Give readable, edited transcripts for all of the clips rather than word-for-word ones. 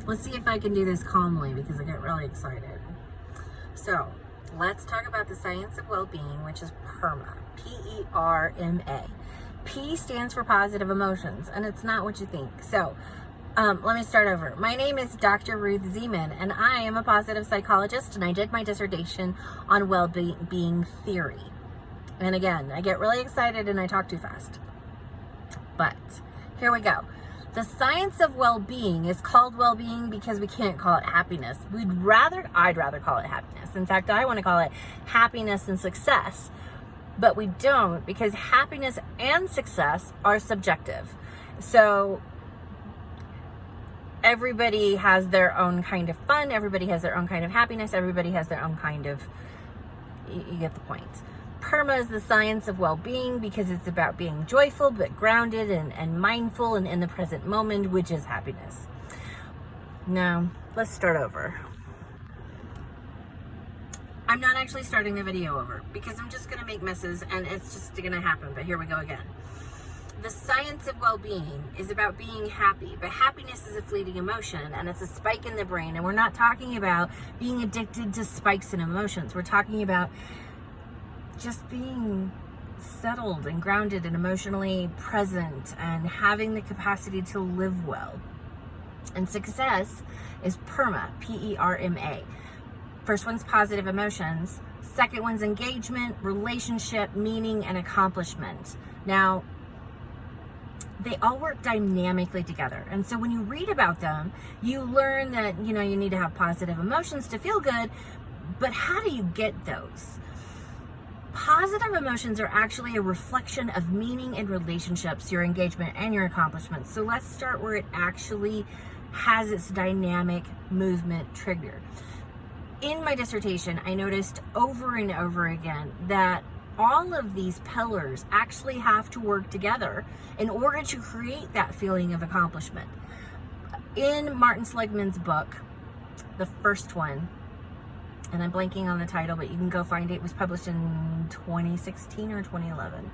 Let's see if I can do this calmly because I get really excited. So let's talk about the science of well-being, which is PERMA, P-E-R-M-A. P stands for positive emotions, and it's not what you think. So let me start over. My name is Dr. Ruth Zeman, and I am a positive psychologist, and I did my dissertation on well-being theory. And again, I get really excited and I talk too fast. But here we go. The science of well-being is called well-being because we can't call it happiness. I'd rather call it happiness. In fact, I want to call it happiness and success. But we don't, because happiness and success are subjective. So everybody has their own kind of fun. Everybody has their own kind of happiness. Everybody has their own kind of, you get the point. PERMA is the science of well-being because it's about being joyful but grounded and mindful and in the present moment, which is happiness. Now, let's start over. I'm not actually starting the video over because I'm just going to make messes and it's just going to happen, but here we go again. The science of well-being is about being happy, but happiness is a fleeting emotion and it's a spike in the brain, and we're not talking about being addicted to spikes in emotions. We're talking about just being settled and grounded and emotionally present and having the capacity to live well. And success is PERMA, P-E-R-M-A. First one's positive emotions. Second one's engagement, relationship, meaning, and accomplishment. Now, they all work dynamically together. And so when you read about them, you learn that, you need to have positive emotions to feel good, but how do you get those? Positive emotions are actually a reflection of meaning in relationships, your engagement, and your accomplishments. So let's start where it actually has its dynamic movement trigger. In my dissertation, I noticed over and over again that all of these pillars actually have to work together in order to create that feeling of accomplishment. In Martin Seligman's book, the first one, and I'm blanking on the title, but you can go find it. It was published in 2016 or 2011.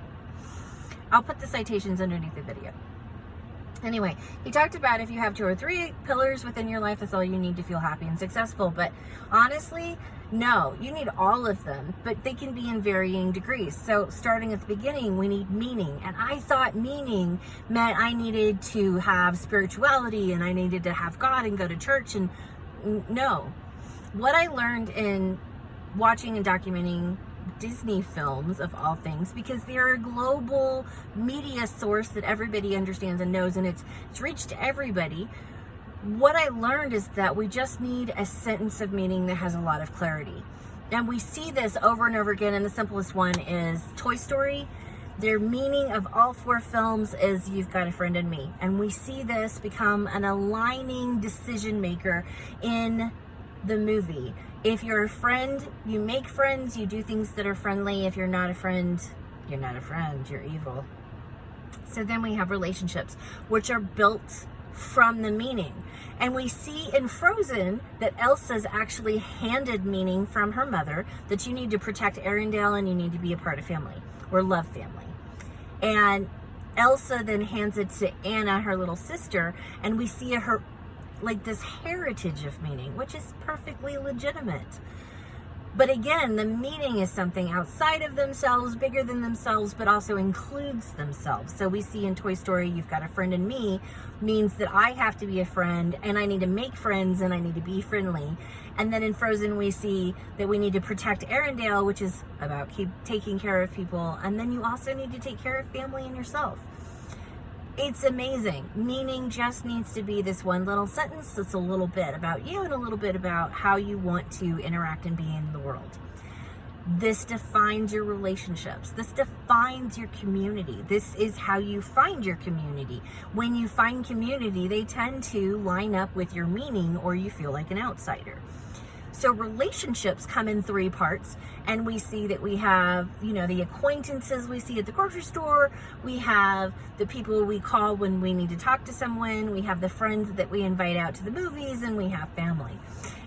I'll put the citations underneath the video. Anyway, he talked about if you have 2 or 3 pillars within your life, that's all you need to feel happy and successful. But honestly, no, you need all of them, but they can be in varying degrees. So starting at the beginning, we need meaning. And I thought meaning meant I needed to have spirituality and I needed to have God and go to church. And no. What I learned in watching and documenting Disney films, of all things, because they're a global media source that everybody understands and knows, and it's reached everybody. What I learned is that we just need a sentence of meaning that has a lot of clarity. And we see this over and over again, and the simplest one is Toy Story. Their meaning of all 4 films is you've got a friend in me. And we see this become an aligning decision maker in the movie. If you're a friend, you make friends, you do things that are friendly. If you're not a friend, you're not a friend, you're evil. So then we have relationships, which are built from the meaning. And we see in Frozen that Elsa's actually handed meaning from her mother, that you need to protect Arendelle and you need to be a part of family, or love family. And Elsa then hands it to Anna, her little sister, and we see her like this heritage of meaning, which is perfectly legitimate. But again, the meaning is something outside of themselves, bigger than themselves, but also includes themselves. So we see in Toy Story, you've got a friend in me, means that I have to be a friend and I need to make friends and I need to be friendly. And then in Frozen, we see that we need to protect Arendelle, which is about taking care of people. And then you also need to take care of family and yourself. It's amazing. Meaning just needs to be this one little sentence that's a little bit about you and a little bit about how you want to interact and be in the world. This defines your relationships. This defines your community. This is how you find your community. When you find community, they tend to line up with your meaning, or you feel like an outsider. So relationships come in 3 parts, and we see that we have, the acquaintances we see at the grocery store, we have the people we call when we need to talk to someone, we have the friends that we invite out to the movies, and we have family.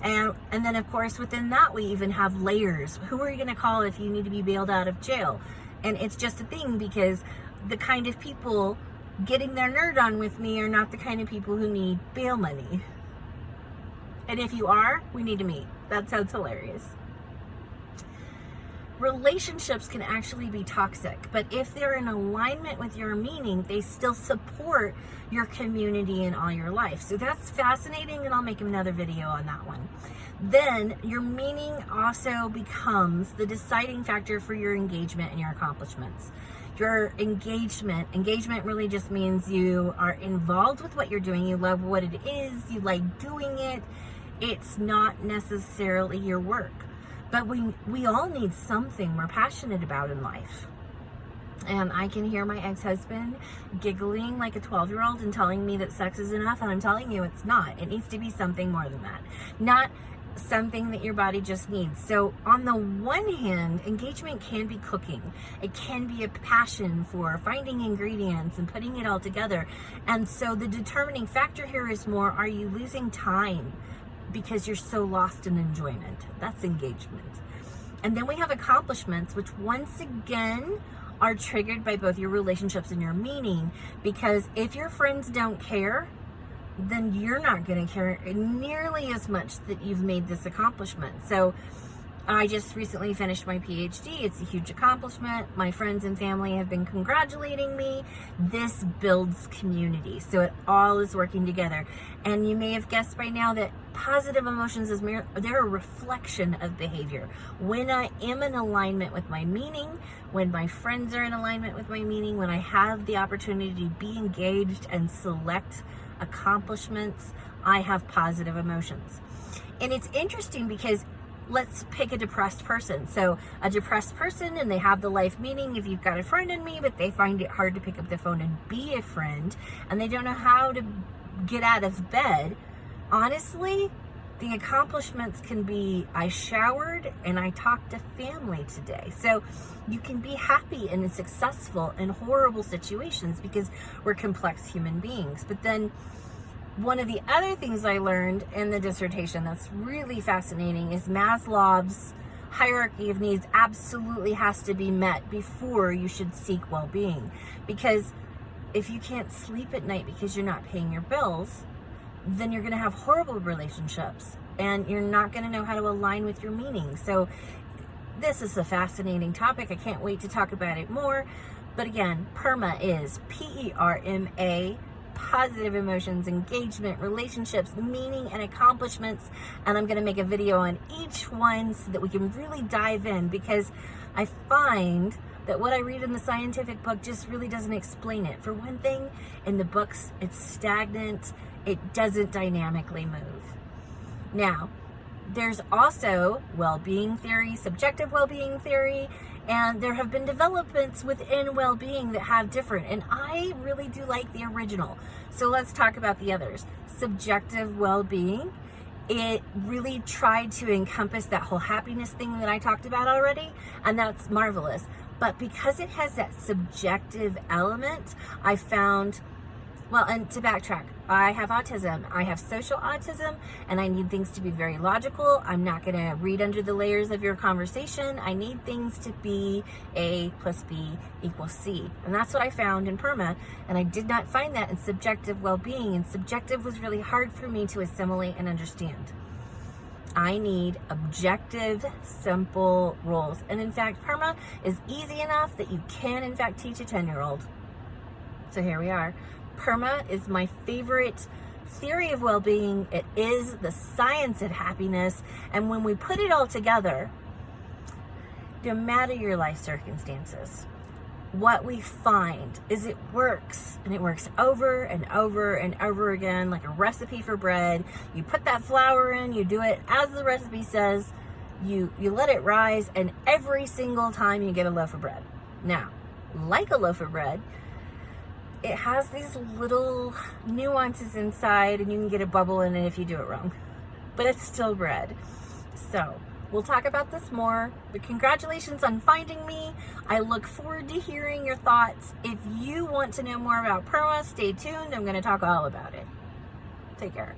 And then, of course, within that, we even have layers. Who are you going to call if you need to be bailed out of jail? And it's just a thing, because the kind of people getting their nerd on with me are not the kind of people who need bail money. And if you are, we need to meet. That sounds hilarious. Relationships can actually be toxic, but if they're in alignment with your meaning, they still support your community and all your life. So that's fascinating, and I'll make another video on that one. Then your meaning also becomes the deciding factor for your engagement and your accomplishments. Your engagement really just means you are involved with what you're doing. You love what it is. You like doing it. It's not necessarily your work. But we all need something we're passionate about in life. And I can hear my ex-husband giggling like a 12-year-old and telling me that sex is enough. And I'm telling you, it's not. It needs to be something more than that. Not something that your body just needs. So on the one hand, engagement can be cooking. It can be a passion for finding ingredients and putting it all together. And so the determining factor here is more, are you losing time because you're so lost in enjoyment? That's engagement. And then we have accomplishments, which once again are triggered by both your relationships and your meaning, because if your friends don't care, then you're not going to care nearly as much that you've made this accomplishment. So I just recently finished my PhD. It's a huge accomplishment. My friends and family have been congratulating me. This builds community. So it all is working together. And you may have guessed by now that positive emotions they're a reflection of behavior. When I am in alignment with my meaning, when my friends are in alignment with my meaning, when I have the opportunity to be engaged and select accomplishments, I have positive emotions. And it's interesting because let's pick a depressed person. So a depressed person, and they have the life meaning, if you've got a friend in me, but they find it hard to pick up the phone and be a friend, and they don't know how to get out of bed. Honestly, the accomplishments can be, I showered and I talked to family today. So you can be happy and successful in horrible situations because we're complex human beings. But then one of the other things I learned in the dissertation that's really fascinating is Maslow's hierarchy of needs absolutely has to be met before you should seek well-being. Because if you can't sleep at night because you're not paying your bills, then you're going to have horrible relationships and you're not going to know how to align with your meaning. So this is a fascinating topic. I can't wait to talk about it more. But again, PERMA is P-E-R-M-A, positive emotions, engagement, relationships, meaning, and accomplishments. And I'm going to make a video on each one so that we can really dive in, because I find that what I read in the scientific book just really doesn't explain it. For one thing, in the books, it's stagnant. It doesn't dynamically move. Now, there's also well-being theory, subjective well-being theory, and there have been developments within well-being that have different, and I really do like the original. So let's talk about the others. Subjective well-being, it really tried to encompass that whole happiness thing that I talked about already, and that's marvelous. But because it has that subjective element, I found, well, and to backtrack, I have autism. I have social autism, and I need things to be very logical. I'm not going to read under the layers of your conversation. I need things to be A plus B equals C. And that's what I found in PERMA, and I did not find that in subjective well-being, and subjective was really hard for me to assimilate and understand. I need objective, simple rules. And in fact, PERMA is easy enough that you can, in fact, teach a 10-year-old. So here we are. PERMA is my favorite theory of well-being. It is the science of happiness. And when we put it all together, no matter your life circumstances, what we find is it works, and it works over and over and over again, like a recipe for bread. You put that flour in, you do it as the recipe says, you let it rise, and every single time you get a loaf of bread. Now, like a loaf of bread, it has these little nuances inside, and you can get a bubble in it if you do it wrong. But it's still bread. So we'll talk about this more. But congratulations on finding me. I look forward to hearing your thoughts. If you want to know more about PERMA, stay tuned. I'm going to talk all about it. Take care.